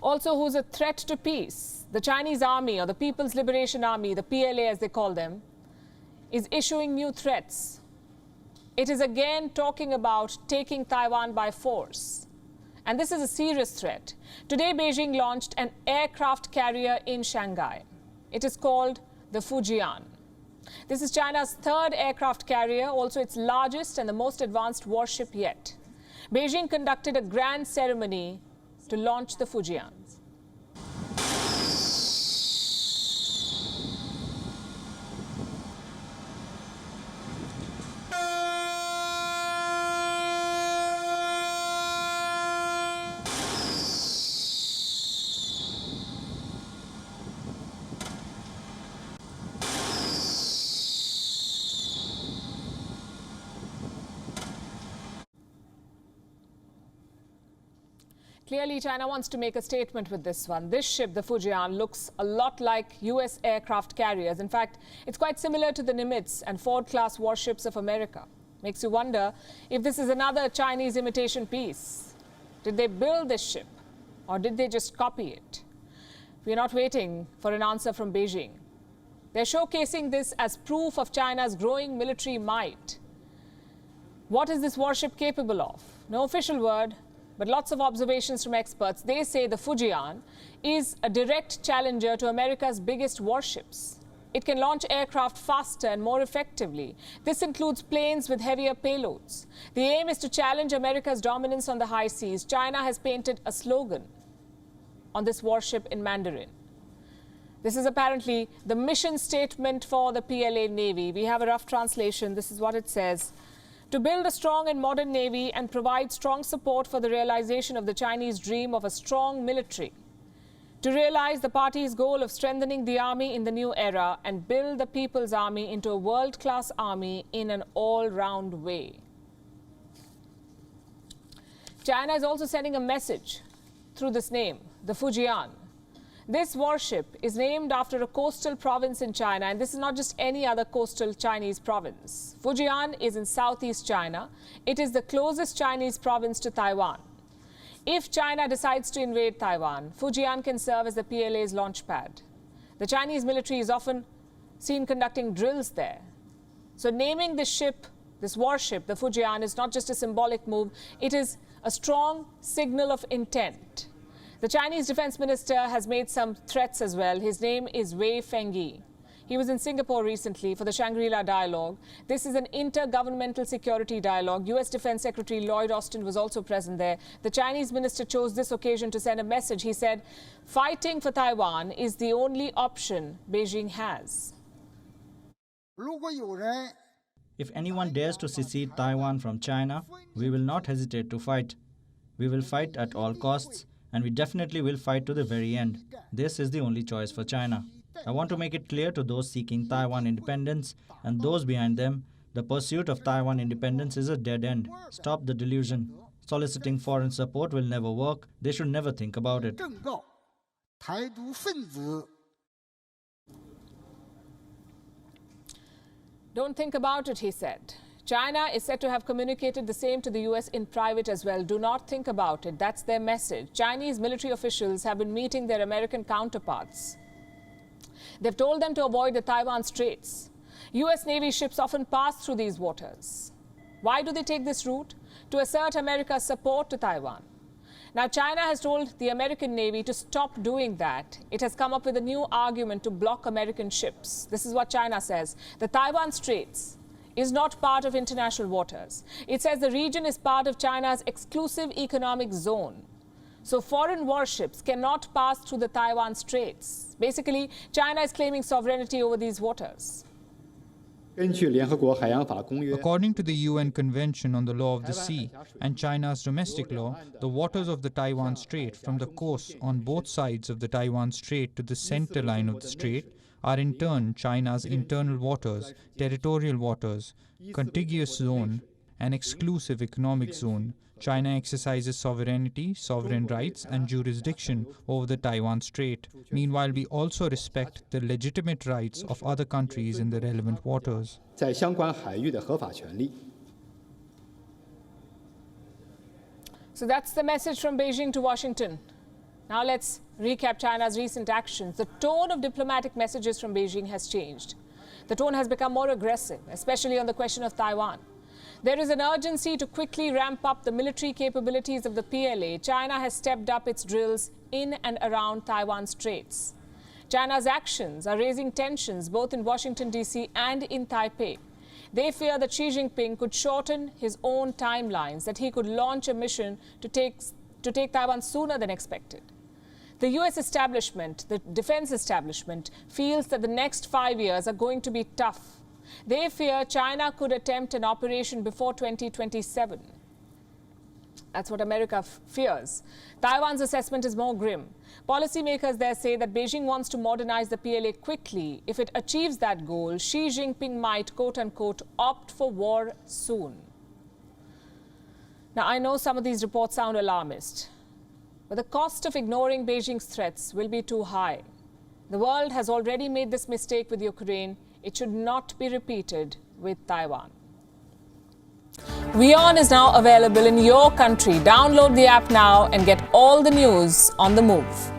Also, who's a threat to peace? The Chinese Army, or the People's Liberation Army, the PLA as they call them, is issuing new threats. It is again talking about taking Taiwan by force. And this is a serious threat. Today, Beijing launched an aircraft carrier in Shanghai. It is called the Fujian. This is China's third aircraft carrier, also its largest and the most advanced warship yet. Beijing conducted a grand ceremony to launch the Fujian. Clearly, China wants to make a statement with this one. This ship, the Fujian, looks a lot like US aircraft carriers. In fact, it's quite similar to the Nimitz and Ford-class warships of America. Makes you wonder if this is another Chinese imitation piece. Did they build this ship, or did they just copy it? We're not waiting for an answer from Beijing. They're showcasing this as proof of China's growing military might. What is this warship capable of? No official word, but lots of observations from experts. They say the Fujian is a direct challenger to America's biggest warships. It can launch aircraft faster and more effectively. This includes planes with heavier payloads. The aim is to challenge America's dominance on the high seas. China has painted a slogan on this warship in Mandarin. This is apparently the mission statement for the PLA Navy. We have a rough translation. This is what it says. To build a strong and modern navy and provide strong support for the realization of the Chinese dream of a strong military. To realize the party's goal of strengthening the army in the new era and build the people's army into a world-class army in an all-round way. China is also sending a message through this name, the Fujian. This warship is named after a coastal province in China, and this is not just any other coastal Chinese province. Fujian is in southeast China. It is the closest Chinese province to Taiwan. If China decides to invade Taiwan, Fujian can serve as the PLA's launch pad. The Chinese military is often seen conducting drills there. So naming this ship, this warship, the Fujian, is not just a symbolic move. It is a strong signal of intent. The Chinese defense minister has made some threats as well. His name is Wei Fenghe. He was in Singapore recently for the Shangri-La dialogue. This is an intergovernmental security dialogue. US Defense Secretary Lloyd Austin was also present there. The Chinese minister chose this occasion to send a message. He said, fighting for Taiwan is the only option Beijing has. If anyone dares to secede Taiwan from China, we will not hesitate to fight. We will fight at all costs. And we definitely will fight to the very end. This is the only choice for China. I want to make it clear to those seeking Taiwan independence and those behind them, the pursuit of Taiwan independence is a dead end. Stop the delusion. Soliciting foreign support will never work. They should never think about it. Don't think about it, he said. China is said to have communicated the same to the US in private as well. Do not think about it. That's their message. Chinese military officials have been meeting their American counterparts. They've told them to avoid the Taiwan Straits. US Navy ships often pass through these waters. Why do they take this route? To assert America's support to Taiwan. Now, China has told the American Navy to stop doing that. It has come up with a new argument to block American ships. This is what China says. The Taiwan Straits is not part of international waters. It says the region is part of China's exclusive economic zone. So foreign warships cannot pass through the Taiwan Straits. Basically, China is claiming sovereignty over these waters. According to the UN Convention on the Law of the Sea and China's domestic law, the waters of the Taiwan Strait, from the coast on both sides of the Taiwan Strait to the center line of the strait, are in turn China's internal waters, territorial waters, contiguous zone, and exclusive economic zone. China exercises sovereignty, sovereign rights, and jurisdiction over the Taiwan Strait. Meanwhile, we also respect the legitimate rights of other countries in the relevant waters. So that's the message from Beijing to Washington. Now let's recap China's recent actions. The tone of diplomatic messages from Beijing has changed. The tone has become more aggressive, especially on the question of Taiwan. There is an urgency to quickly ramp up the military capabilities of the PLA. China has stepped up its drills in and around Taiwan Straits. China's actions are raising tensions both in Washington, D.C. and in Taipei. They fear that Xi Jinping could shorten his own timelines, that he could launch a mission to take Taiwan sooner than expected. The US establishment, the defense establishment, feels that the next 5 years are going to be tough. They fear China could attempt an operation before 2027. That's what America fears. Taiwan's assessment is more grim. Policymakers there say that Beijing wants to modernize the PLA quickly. If it achieves that goal, Xi Jinping might, quote-unquote, opt for war soon. Now, I know some of these reports sound alarmist, but the cost of ignoring Beijing's threats will be too high. The world has already made this mistake with Ukraine. It should not be repeated with Taiwan. WION is now available in your country. Download the app now and get all the news on the move.